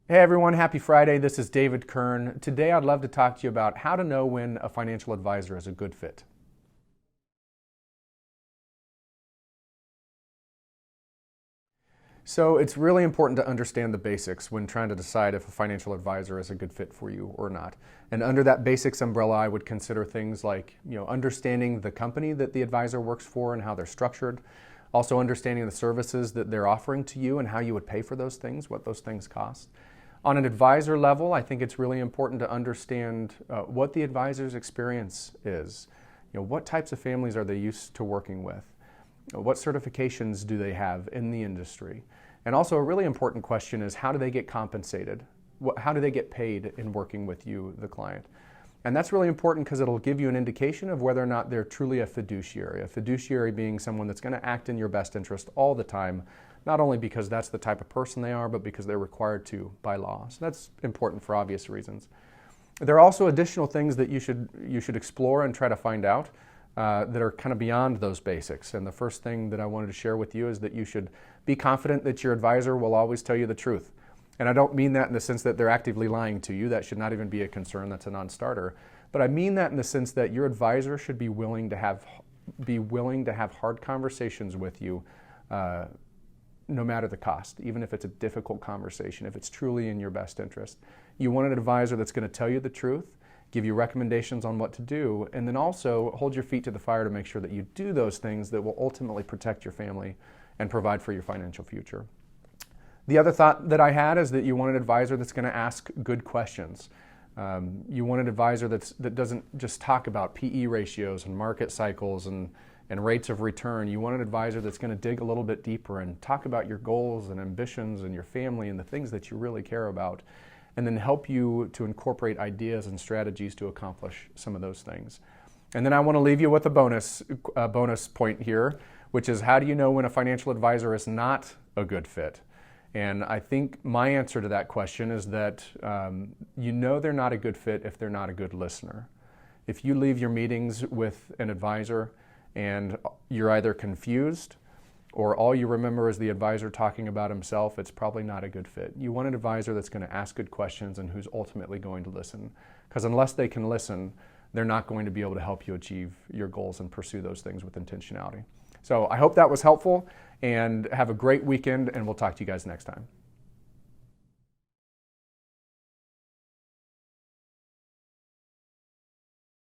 Hey everyone, happy Friday. This is David Kern. Today I'd love to talk to you about how to know when a financial advisor is a good fit. So it's really important to understand the basics when trying to decide if a financial advisor is a good fit for you or not. And under that basics umbrella, I would consider things like, understanding the company that the advisor works for and how they're structured. Also understanding the services that they're offering to you and how you would pay for those things, what those things cost. On an advisor level, I think it's really important to understand what the advisor's experience is. What types of families are they used to working with? What certifications do they have in the industry? And also a really important question is, how do they get compensated? How do they get paid in working with you, the client? And that's really important because it'll give you an indication of whether or not they're truly a fiduciary. A fiduciary being someone that's going to act in your best interest all the time, not only because that's the type of person they are, but because they're required to by law. So that's important for obvious reasons. There are also additional things that you should explore and try to find out that are kind of beyond those basics. And the first thing that I wanted to share with you is that you should be confident that your advisor will always tell you the truth. And I don't mean that in the sense that they're actively lying to you. That should not even be a concern. That's a non-starter. But I mean that in the sense that your advisor should be willing to have hard conversations with you, no matter the cost, even if it's a difficult conversation, if it's truly in your best interest. You want an advisor that's going to tell you the truth, give you recommendations on what to do, and then also hold your feet to the fire to make sure that you do those things that will ultimately protect your family and provide for your financial future. The other thought that I had is that you want an advisor that's going to ask good questions. You want an advisor that doesn't just talk about PE ratios and market cycles and rates of return. You want an advisor that's going to dig a little bit deeper and talk about your goals and ambitions and your family and the things that you really care about, and then help you to incorporate ideas and strategies to accomplish some of those things. And then I want to leave you with a bonus point here, which is, how do you know when a financial advisor is not a good fit? And I think my answer to that question is that you know they're not a good fit if they're not a good listener. If you leave your meetings with an advisor and you're either confused or all you remember is the advisor talking about himself, it's probably not a good fit. You want an advisor that's going to ask good questions and who's ultimately going to listen. Because unless they can listen, they're not going to be able to help you achieve your goals and pursue those things with intentionality. So I hope that was helpful, and have a great weekend, and we'll talk to you guys next time.